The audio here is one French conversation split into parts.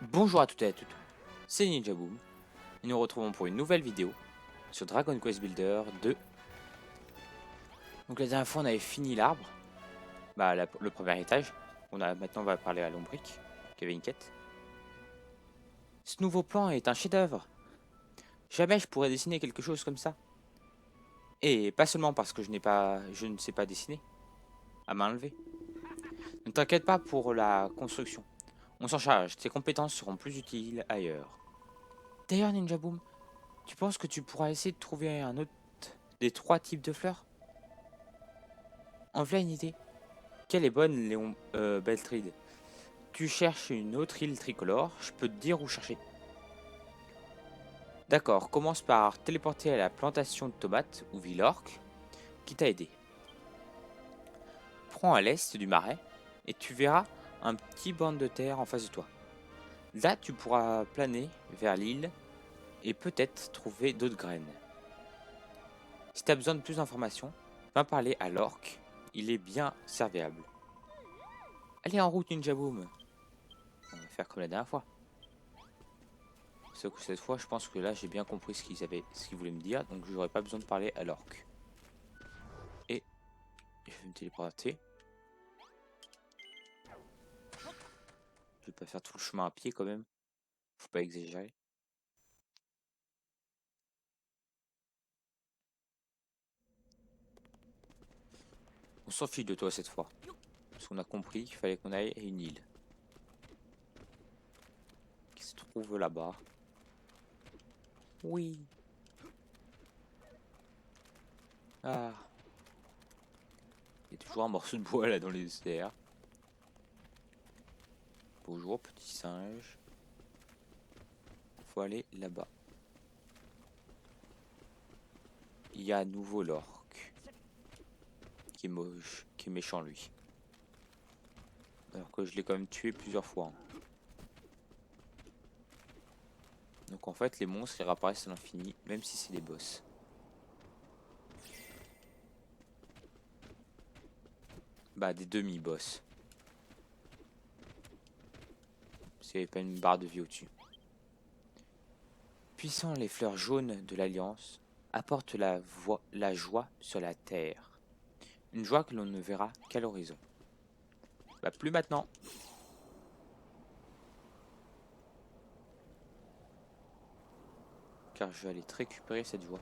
Bonjour à toutes et à tous, c'est Ninja Boom et nous retrouvons pour une nouvelle vidéo sur Dragon Quest Builder 2. Donc la dernière fois on avait fini l'arbre, le premier étage. Maintenant on va parler à Lombric, qui avait une quête. Ce nouveau plan est un chef-d'œuvre. Jamais je pourrais dessiner quelque chose comme ça. Et pas seulement parce que je ne sais pas dessiner, à main levée. Ne t'inquiète pas pour la construction. On s'en charge, tes compétences seront plus utiles ailleurs. D'ailleurs Ninja Boom, tu penses que tu pourras essayer de trouver un autre des 3 types de fleurs? En voilà une idée. Quelle est bonne, Léon Beltride. Tu cherches une autre île tricolore, je peux te dire où chercher. D'accord, commence par téléporter à la plantation de tomates, ou Villorc, qui t'a aidé. Prends à l'est du marais, et tu verras un petit banc de terre en face de toi. Là, tu pourras planer vers l'île, et peut-être trouver d'autres graines. Si tu as besoin de plus d'informations, va parler à l'orc, il est bien serviable. Allez en route Ninja Boom. On va faire comme la dernière fois. Sauf que cette fois, je pense que là, j'ai bien compris ce qu'ils voulaient me dire, donc j'aurais pas besoin de parler à l'orc. Et je vais me téléporter. Je vais pas faire tout le chemin à pied quand même. Faut pas exagérer. On s'en fiche de toi cette fois. Parce qu'on a compris qu'il fallait qu'on aille à une île. Qui se trouve là-bas. Oui. Ah. Il y a toujours un morceau de bois là dans les airs. Bonjour petit singe. Faut aller là-bas. Il y a à nouveau l'orc. Qui est moche. Qui est méchant lui. Alors que je l'ai quand même tué plusieurs fois. Hein. Donc en fait les monstres ils réapparaissent à l'infini, même si c'est des boss. Bah des demi-boss. Parce qu'il n'y avait pas une barre de vie au-dessus. Puissant, les fleurs jaunes de l'Alliance apportent la joie sur la terre. Une joie que l'on ne verra qu'à l'horizon. Bah plus maintenant. Car je vais aller te récupérer cette joie.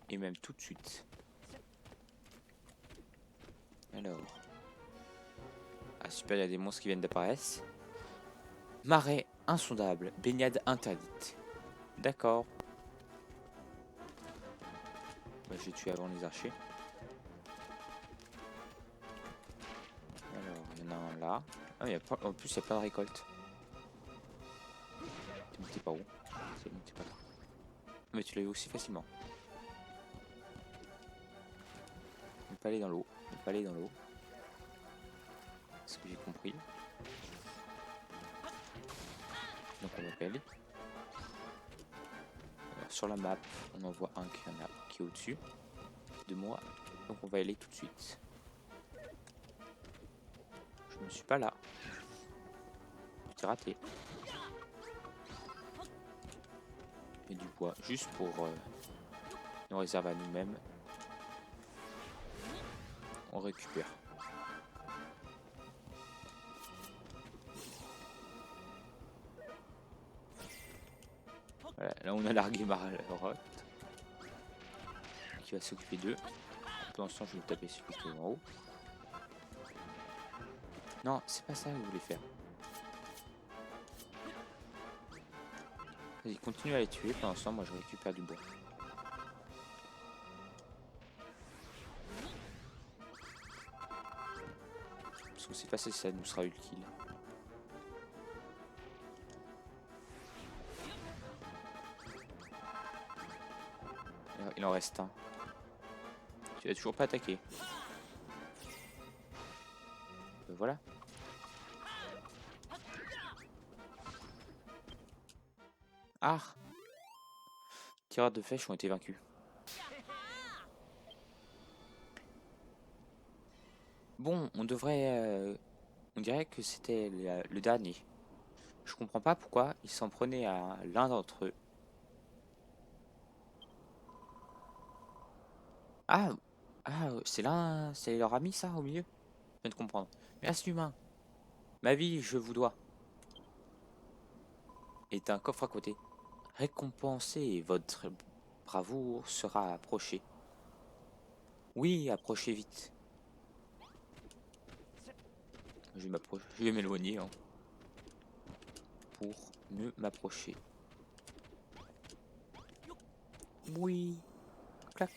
Et même tout de suite. Alors. Ah super, il y a des monstres qui viennent d'apparaître. Marais insondable, baignade interdite. D'accord. Bah, j'ai tué avant les archers. Alors, il y en a un là. Ah, en plus, il y a plein de récoltes. T'es monté par où? C'est monté par là. Mais tu l'as eu aussi facilement. Ne pas aller dans l'eau. Ne pas aller dans l'eau. C'est ce que j'ai compris. Donc on va pas y aller. Alors, sur la map, on en voit un qui est au-dessus de moi. Donc on va y aller tout de suite. Je ne suis pas là. J'ai raté. Et du bois, juste pour nous réserver à nous-mêmes. On récupère. Voilà, là on a largué Marotte qui va s'occuper d'eux. Pour l'instant je vais taper celui qui est en haut. Non, c'est pas ça que je voulais faire. Vas-y, continue à les tuer. Pour l'instant, moi je récupère du bois. Parce que c'est facile, ça nous sera eu le kill. Il en reste un. Tu as toujours pas attaqué. Voilà. Ah! Tireurs de flèches ont été vaincus. Bon, on devrait On dirait que c'était le dernier. Je comprends pas pourquoi ils s'en prenaient à l'un d'entre eux. Ah, c'est leur ami ça au milieu? Je viens de comprendre. Merci humain. Ma vie, je vous dois. Est un coffre à côté. Récompensez votre bravoure sera approché. Oui, approchez vite. Je vais m'éloigner hein, pour mieux m'approcher. Oui, clac.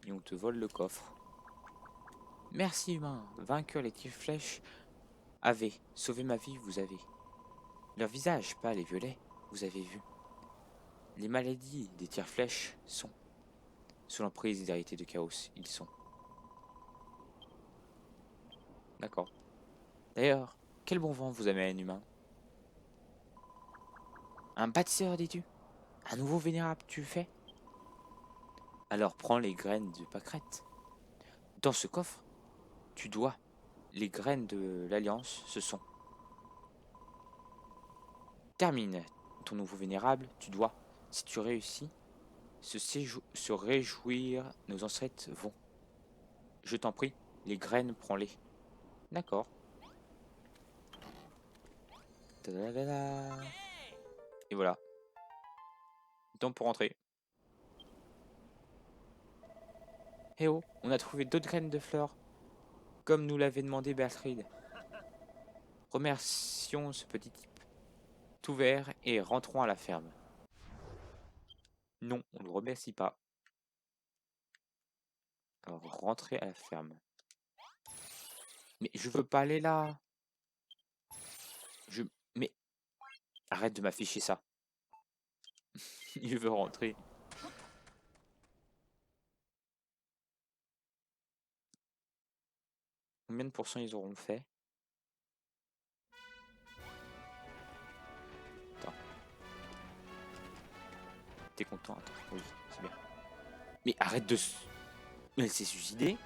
Et on te vole le coffre. Merci humain, vainqueur les tire-flèches avez sauvé ma vie, vous avez. Leur visage pâle et violet, vous avez vu. Les maladies des tire-flèches sont sous l'emprise des héritiers de chaos, ils sont. D'accord. D'ailleurs, quel bon vent vous amène humain? Un bâtisseur, dis-tu? Un nouveau vénérable, tu le fais? Alors prends les graines de pâquerette. Dans ce coffre, tu dois. Les graines de l'Alliance, ce sont. Termine ton nouveau vénérable, tu dois. Si tu réussis, se réjouir, nos ancêtres vont. Je t'en prie, les graines, prends-les. D'accord. Tadadada. Et voilà. Temps pour rentrer. Eh oh, on a trouvé d'autres graines de fleurs, comme nous l'avait demandé Bertride. Remercions ce petit type. Tout vert et rentrons à la ferme. Non, on ne le remercie pas. Alors, rentrer à la ferme. Mais je veux pas aller là. Mais arrête de m'afficher ça. Il veut rentrer. Combien de pourcents ils auront fait? Attends. T'es content? Attends. Oui, c'est bien. Mais arrête de se... Elle s'est suicidée.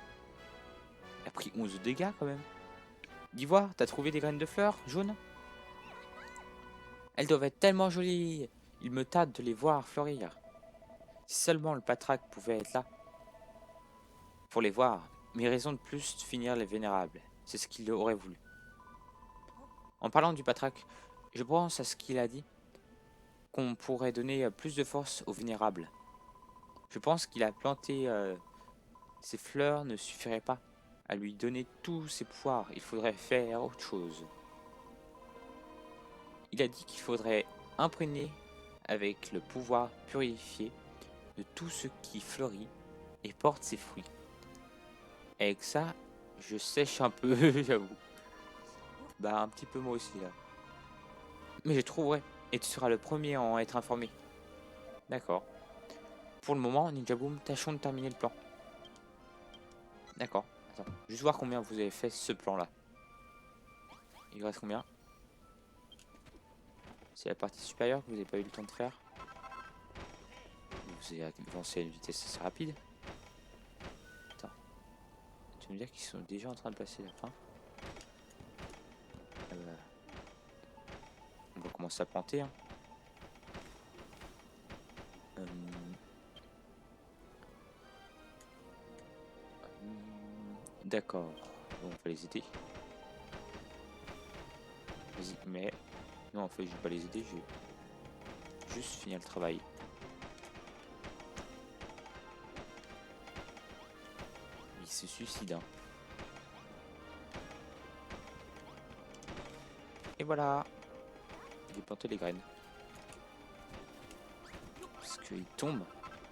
Elle a pris 11 dégâts quand même. Dis voir, t'as trouvé des graines de fleurs jaunes? Elles doivent être tellement jolies. Il me tâte de les voir fleurir. Si seulement le patraque pouvait être là pour les voir. Mais raison de plus de finir les vénérables. C'est ce qu'il aurait voulu. En parlant du patraque, je pense à ce qu'il a dit. Qu'on pourrait donner plus de force aux vénérables. Je pense qu'il a planté ces fleurs ne suffirait pas à lui donner tous ses pouvoirs. Il faudrait faire autre chose. Il a dit qu'il faudrait imprégner avec le pouvoir purifié de tout ce qui fleurit et porte ses fruits. Avec ça, je sèche un peu, j'avoue. Bah un petit peu moi aussi là. Mais je trouverai. Et tu seras le premier à en être informé. D'accord. Pour le moment, Ninja Boom, tâchons de terminer le plan. D'accord. Attends, juste voir combien vous avez fait ce plan là. Il reste combien? C'est la partie supérieure que vous n'avez pas eu le temps de faire. Vous avez avancé à une vitesse assez rapide. Attends. Tu veux me dire qu'ils sont déjà en train de passer la fin? On va commencer à planter. Hein. D'accord. Bon, on va les aider. Vas-y, mais... Non, en fait, je vais pas les aider, je vais juste finir le travail. Il se suicide. Hein. Et voilà. J'ai planté les graines. Parce qu'il tombe.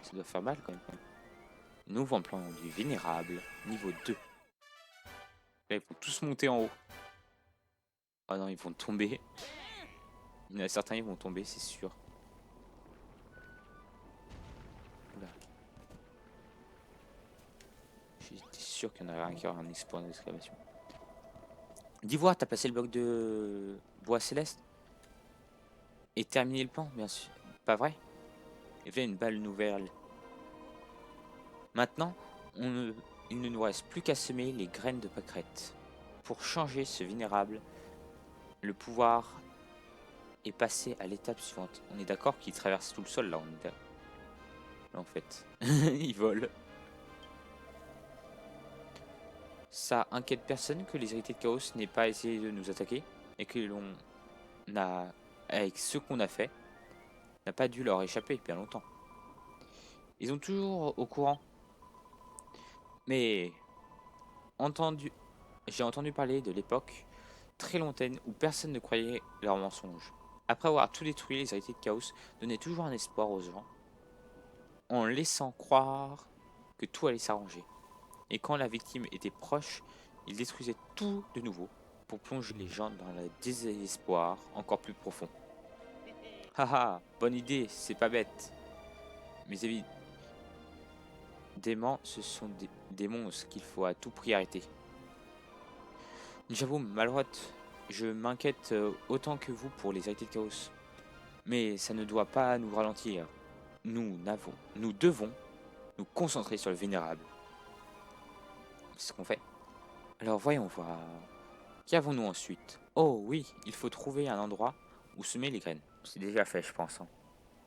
Ça doit faire mal quand même. Nouveau plan du vénérable, niveau 2. Là, ils vont tous monter en haut. Ah non, ils vont tomber. Il y en a certains, ils vont tomber, c'est sûr. Oula. J'étais sûr qu'il y en aurait un qui aurait un point d'exclamation. D'Ivoire, t'as passé le bloc de bois céleste et terminé le plan, bien sûr. Pas vrai? Et là, une balle nouvelle. Maintenant, il ne nous reste plus qu'à semer les graines de pâquerette. Pour changer ce vénérable, le pouvoir est passé à l'étape suivante. On est d'accord qu'il traverse tout le sol là, là en fait. Il vole. Ça inquiète personne que les héritiers de Chaos n'aient pas essayé de nous attaquer et que l'on a, avec ce qu'on a fait, n'a pas dû leur échapper bien longtemps. Ils sont toujours au courant. Mais j'ai entendu parler de l'époque très lointaine où personne ne croyait leurs mensonges. Après avoir tout détruit, les héritiers de Chaos donnaient toujours un espoir aux gens en laissant croire que tout allait s'arranger. Et quand la victime était proche, ils détruisaient tout de nouveau pour plonger les gens dans le désespoir encore plus profond. Haha, bonne idée, c'est pas bête. Mais évidemment, ce sont des monstres qu'il faut à tout prix arrêter. J'avoue, Malroth, je m'inquiète autant que vous pour les héritiers de Chaos. Mais ça ne doit pas nous ralentir. Nous devons nous concentrer sur le vénérable. C'est ce qu'on fait. Alors voyons voir. Qu'avons-nous ensuite? Oh oui, il faut trouver un endroit où semer les graines. C'est déjà fait, je pense. Hein.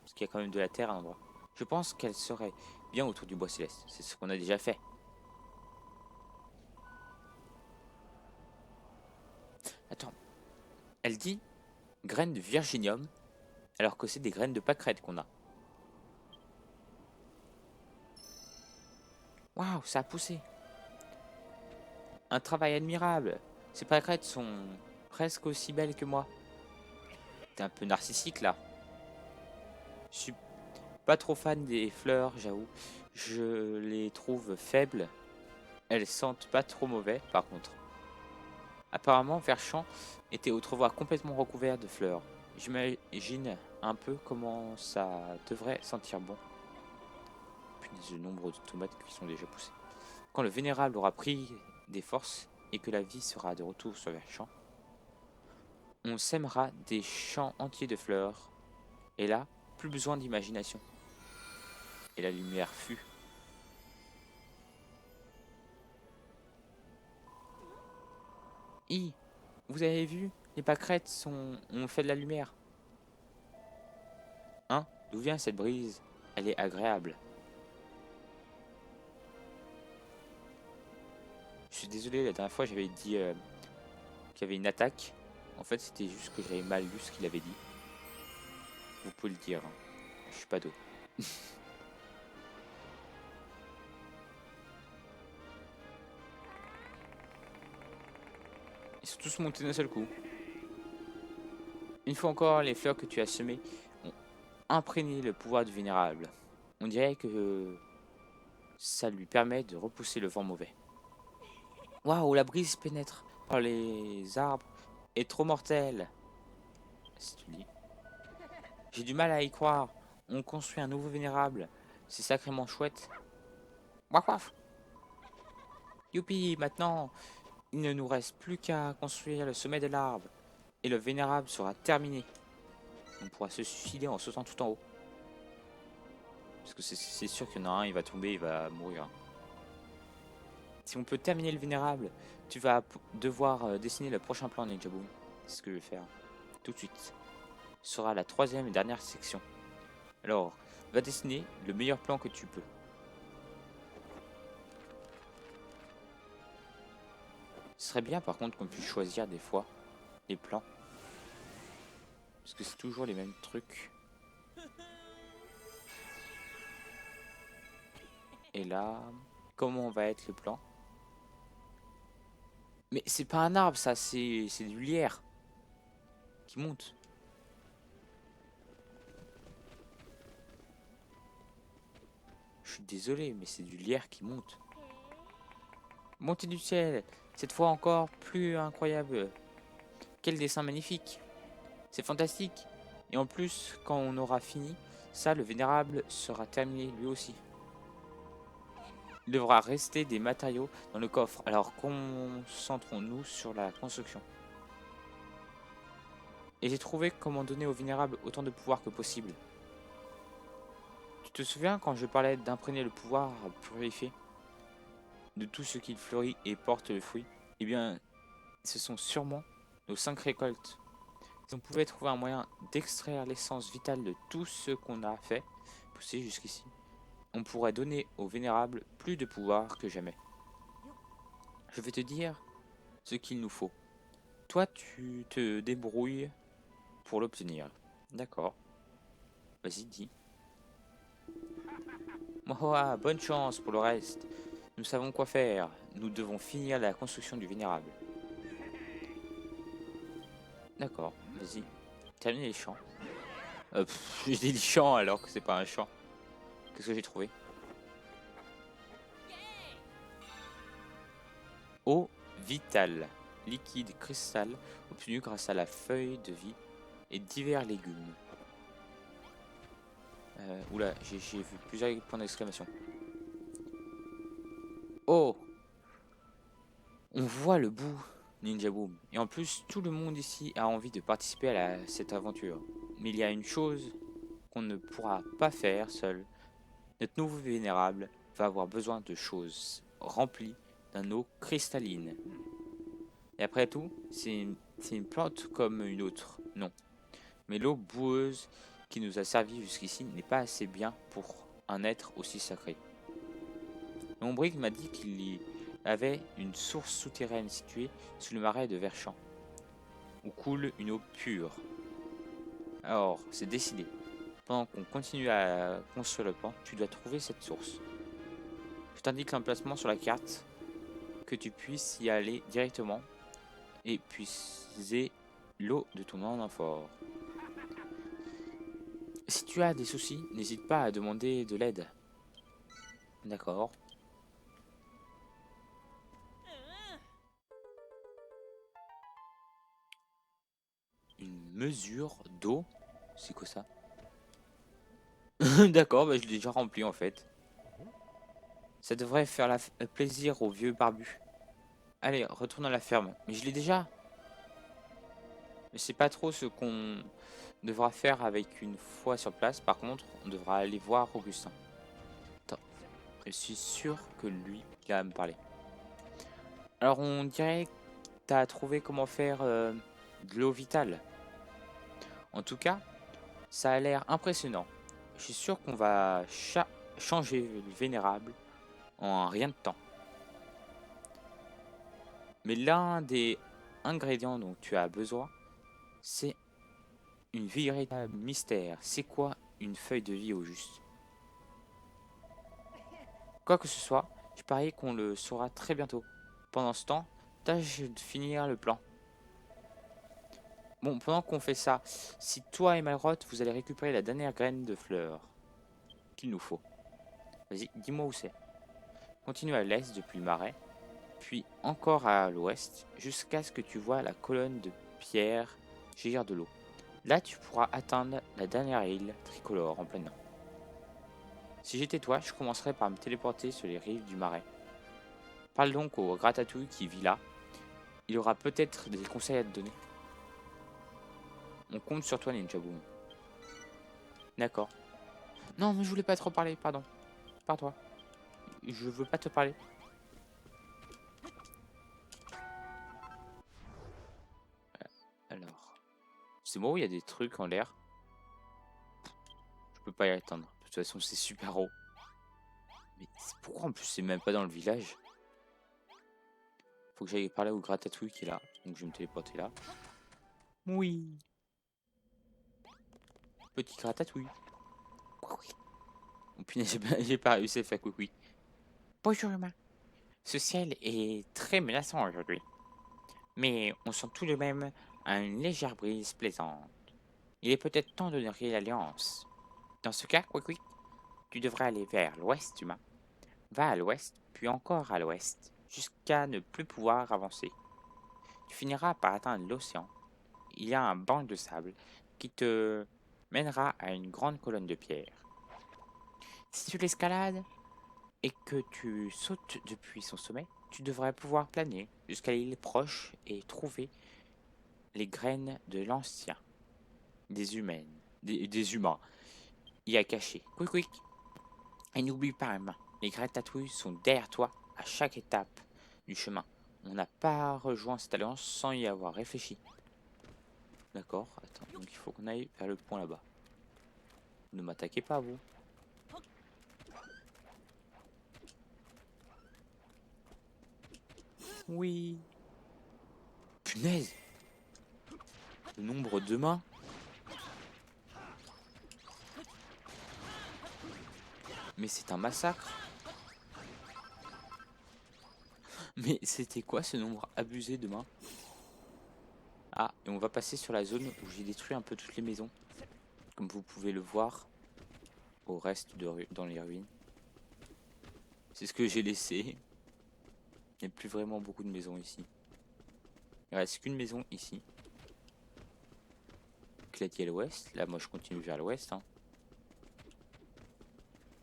Parce qu'il y a quand même de la terre à l'endroit. Je pense qu'elle serait bien autour du bois céleste. C'est ce qu'on a déjà fait. Attends. Elle dit graines de virginium, alors que c'est des graines de pâquerette qu'on a. Waouh, ça a poussé. Un travail admirable. Ces pâquerettes sont presque aussi belles que moi. T'es un peu narcissique là. Je suis pas trop fan des fleurs, j'avoue. Je les trouve faibles. Elles sentent pas trop mauvais, par contre. Apparemment, Verschamp était autrefois complètement recouvert de fleurs. J'imagine un peu comment ça devrait sentir bon. Punaise, le nombre de tomates qui sont déjà poussées. Quand le vénérable aura pris des forces et que la vie sera de retour sur Verschamp, on sèmera des champs entiers de fleurs. Et là, plus besoin d'imagination. Et la lumière fut. Vous avez vu? Les pâquerettes ont fait de la lumière. Hein? D'où vient cette brise? Elle est agréable. Je suis désolé, la dernière fois j'avais dit qu'il y avait une attaque. En fait, c'était juste que j'avais mal lu ce qu'il avait dit. Vous pouvez le dire. Hein. Je suis pas d'eau. Ils sont tous montés d'un seul coup. Une fois encore, les fleurs que tu as semées ont imprégné le pouvoir du vénérable. On dirait que ça lui permet de repousser le vent mauvais. Waouh, la brise pénètre par les arbres est trop mortelle. Si tu le dis. J'ai du mal à y croire. On construit un nouveau vénérable. C'est sacrément chouette. Waf waf. Youpi, maintenant, il ne nous reste plus qu'à construire le sommet de l'arbre. Et le vénérable sera terminé. On pourra se suicider en sautant tout en haut. Parce que c'est sûr qu'il y en a un, il va tomber, il va mourir. Si on peut terminer le vénérable, tu vas devoir dessiner le prochain plan Ninja Boom. C'est ce que je vais faire tout de suite. Ce sera la troisième et dernière section. Alors, va dessiner le meilleur plan que tu peux. Ce serait bien par contre qu'on puisse choisir des fois les plans. Parce que c'est toujours les mêmes trucs. Et là, comment va être le plan? Mais c'est pas un arbre ça, c'est du lierre qui monte. Je suis désolé, mais c'est du lierre qui monte. Montée du ciel, cette fois encore plus incroyable. Quel dessin magnifique. C'est fantastique. Et en plus, quand on aura fini, ça, le vénérable sera terminé lui aussi. Il devra rester des matériaux dans le coffre, alors concentrons-nous sur la construction. Et j'ai trouvé comment donner au vénérable autant de pouvoir que possible. Tu te souviens quand je parlais d'imprégner le pouvoir purifié? de tout ce qui fleurit et porte le fruit, eh bien, ce sont sûrement nos 5 récoltes. Si on pouvait trouver un moyen d'extraire l'essence vitale de tout ce qu'on a fait pousser jusqu'ici, on pourrait donner aux vénérables plus de pouvoir que jamais. Je vais te dire ce qu'il nous faut. Toi, tu te débrouilles pour l'obtenir. D'accord. Vas-y, dis. Mohoa, bonne chance pour le reste. Nous savons quoi faire. Nous devons finir la construction du vénérable. D'accord, vas-y. Termine les champs. J'ai dit les champs alors que c'est pas un champ. Qu'est-ce que j'ai trouvé? Eau vitale. Liquide cristal obtenu grâce à la feuille de vie et divers légumes. Oula, j'ai vu plusieurs points d'exclamation. Oh! On voit le bout, Ninja Boom. Et en plus, tout le monde ici a envie de participer à cette aventure. Mais il y a une chose qu'on ne pourra pas faire seul. Notre nouveau vénérable va avoir besoin de choses remplies d'un eau cristalline. Et après tout, c'est une plante comme une autre, non. Mais l'eau boueuse qui nous a servi jusqu'ici n'est pas assez bien pour un être aussi sacré. Lombric m'a dit qu'il y avait une source souterraine située sous le marais de Verchamp, où coule une eau pure. Alors, c'est décidé. Pendant qu'on continue à construire le plan, tu dois trouver cette source. Je t'indique l'emplacement sur la carte, que tu puisses y aller directement et puiser l'eau de ton amphore. Si tu as des soucis, n'hésite pas à demander de l'aide. D'accord. Une mesure d'eau? C'est quoi ça? D'accord, bah je l'ai déjà rempli en fait. Ça devrait faire plaisir au vieux barbu. Allez, retourne à la ferme. Mais je l'ai déjà. Mais c'est pas trop ce qu'on devra faire avec une fois sur place. Par contre, on devra aller voir Augustin. Attends, je suis sûr que lui, il va me parler. Alors, on dirait que t'as trouvé comment faire de l'eau vitale. En tout cas, ça a l'air impressionnant. Je suis sûr qu'on va changer le vénérable en rien de temps. Mais l'un des ingrédients dont tu as besoin, c'est une véritable mystère. C'est quoi une feuille de vie au juste? Quoi que ce soit, je parie qu'on le saura très bientôt. Pendant ce temps, tâche de finir le plan. Bon, pendant qu'on fait ça, si toi et Malroth, vous allez récupérer la dernière graine de fleur qu'il nous faut. Vas-y, dis-moi où c'est. Continue à l'est depuis le marais, puis encore à l'ouest, jusqu'à ce que tu vois la colonne de pierre jaillir de l'eau. Là, tu pourras atteindre la dernière île tricolore en plein air. Si j'étais toi, je commencerais par me téléporter sur les rives du marais. Parle donc au Gratatouille qui vit là. Il aura peut-être des conseils à te donner. On compte sur toi, Ninja Boom. D'accord. Non, mais je voulais pas trop parler, pardon. Pars-toi. Je veux pas te parler. Alors. C'est moi où il y a des trucs en l'air. Je peux pas y atteindre. De toute façon, c'est super haut. Mais pourquoi en plus c'est même pas dans le village? Faut que j'aille parler au Gratatouille qui est là. Donc je vais me téléporter là. Oui. Petit Gratatouille. Oh punaise, j'ai pas réussi à faire coucou. Bonjour humain. Ce ciel est très menaçant aujourd'hui. Mais on sent tout de même une légère brise plaisante. Il est peut-être temps de nourrir l'alliance. Dans ce cas, Quick, tu devrais aller vers l'ouest humain. Va à l'ouest, puis encore à l'ouest, jusqu'à ne plus pouvoir avancer. Tu finiras par atteindre l'océan. Il y a un banc de sable qui te mènera à une grande colonne de pierre. Si tu l'escalades et que tu sautes depuis son sommet, tu devrais pouvoir planer jusqu'à l'île proche et trouver les graines de l'ancien, des humains, y a caché. Quick. Et n'oublie pas, humain, les Gratatouilles sont derrière toi à chaque étape du chemin. On n'a pas rejoint cette alliance sans y avoir réfléchi. D'accord, attends, donc il faut qu'on aille vers le point là-bas. Ne m'attaquez pas, vous. Oui. Punaise. Le nombre de mains. Mais c'est un massacre. Mais c'était quoi ce nombre abusé de mains? Ah, et on va passer sur la zone où j'ai détruit un peu toutes les maisons. Comme vous pouvez le voir au reste dans les ruines. C'est ce que j'ai laissé. Il n'y a plus vraiment beaucoup de maisons ici. Il reste qu'une maison ici. Qui est à l'ouest. Là, moi, je continue vers l'ouest. Hein.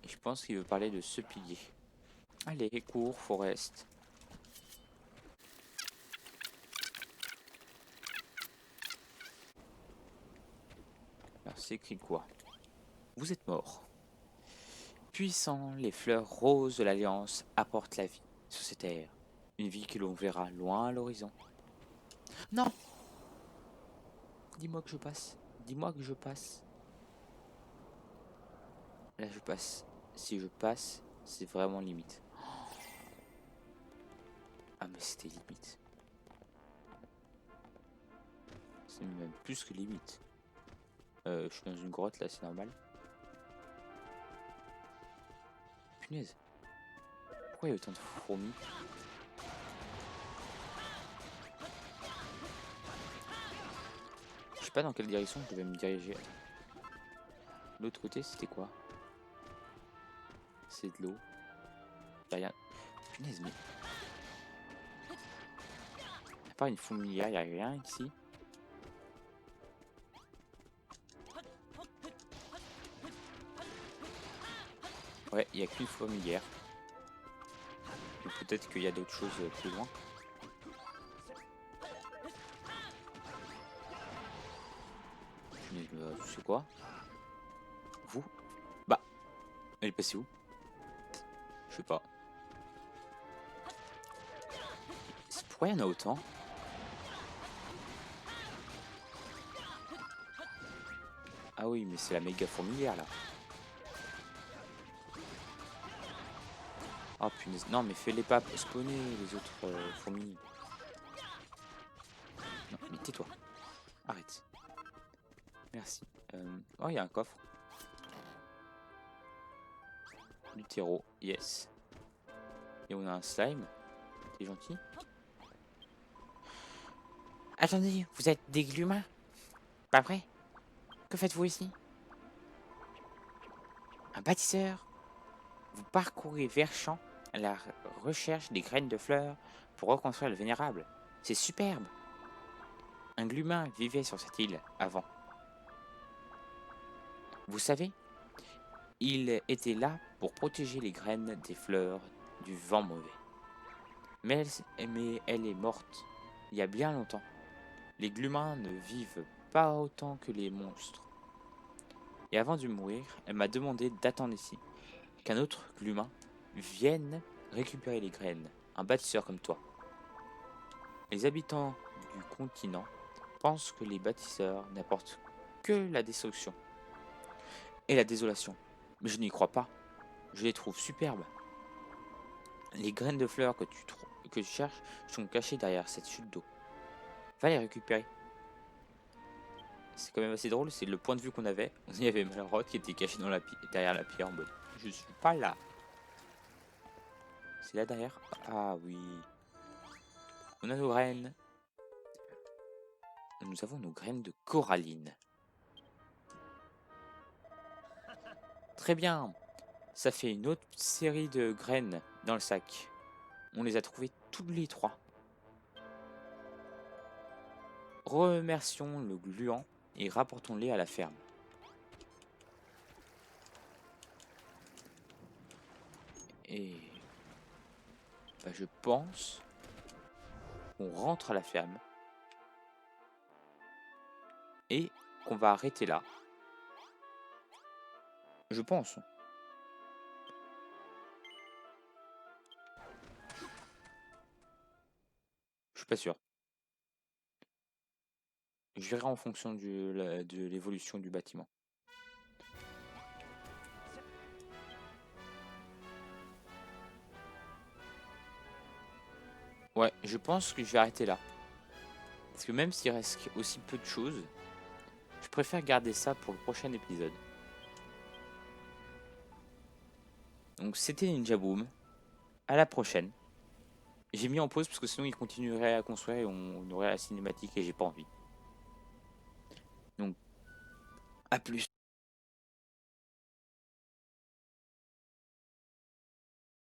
Et je pense qu'il veut parler de ce pilier. Allez, cours, Forest. Alors, c'est écrit quoi? Vous êtes mort. Puissants, les fleurs roses de l'Alliance apportent la vie sur ces terres. Une vie que l'on verra loin à l'horizon. Non! Dis-moi que je passe. Dis-moi que je passe. Là, je passe. Si je passe, c'est vraiment limite. Ah, mais c'était limite. C'est même plus que limite. Je suis dans une grotte là, c'est normal. Punaise. Pourquoi il y a autant de fourmis? Je sais pas dans quelle direction je devais me diriger. L'autre côté, c'était quoi? C'est de l'eau. Y'a rien. Punaise, mais. À part une fourmilière, y'a rien ici. Ouais, il n'y a qu'une fourmilière. Ou peut-être qu'il y a d'autres choses plus loin. Mais tu sais quoi? Vous? Bah, elle est passée où? Je sais pas. Pourquoi il y en a autant? Ah oui, mais c'est la méga fourmilière là. Oh punaise. Non, mais fais-les pas spawner les autres fourmis. Non, mais tais-toi. Arrête. Merci. Oh, il y a un coffre. Du terreau, yes. Et on a un slime. T'es gentil. Attendez, vous êtes des glumains? Pas vrai? Que faites-vous ici? Un bâtisseur? Vous parcourez Verchamp à la recherche des graines de fleurs pour reconstruire le vénérable. C'est superbe. Un glumin vivait sur cette île avant. Vous savez, il était là pour protéger les graines des fleurs du vent mauvais. Mais elle est morte il y a bien longtemps. Les glumins ne vivent pas autant que les monstres. Et avant de mourir, elle m'a demandé d'attendre ici, qu'un autre glumin vienne récupérer les graines, un bâtisseur comme toi. Les habitants du continent pensent que les bâtisseurs n'apportent que la destruction et la désolation. Mais je n'y crois pas. Je les trouve superbes. Les graines de fleurs que tu cherches sont cachées derrière cette chute d'eau. Va les récupérer. C'est quand même assez drôle, c'est le point de vue qu'on avait. Il y avait Malrod qui était caché derrière la pierre en mode je suis pas là. C'est là derrière. Ah oui. On a nos graines. Nous avons nos graines de coralline. Très bien. Ça fait une autre série de graines dans le sac. On les a trouvées toutes les trois. Remercions le gluant et rapportons-les à la ferme. Et bah, je pense qu'on rentre à la ferme et qu'on va arrêter là. Je pense. suis pas sûr. Je verrai en fonction de l'évolution du bâtiment. Ouais, je pense que je vais arrêter là. Parce que même s'il reste aussi peu de choses, je préfère garder ça pour le prochain épisode. Donc c'était Ninja Boom. À la prochaine. J'ai mis en pause parce que sinon il continuerait à construire et on aurait la cinématique et j'ai pas envie. Donc à plus.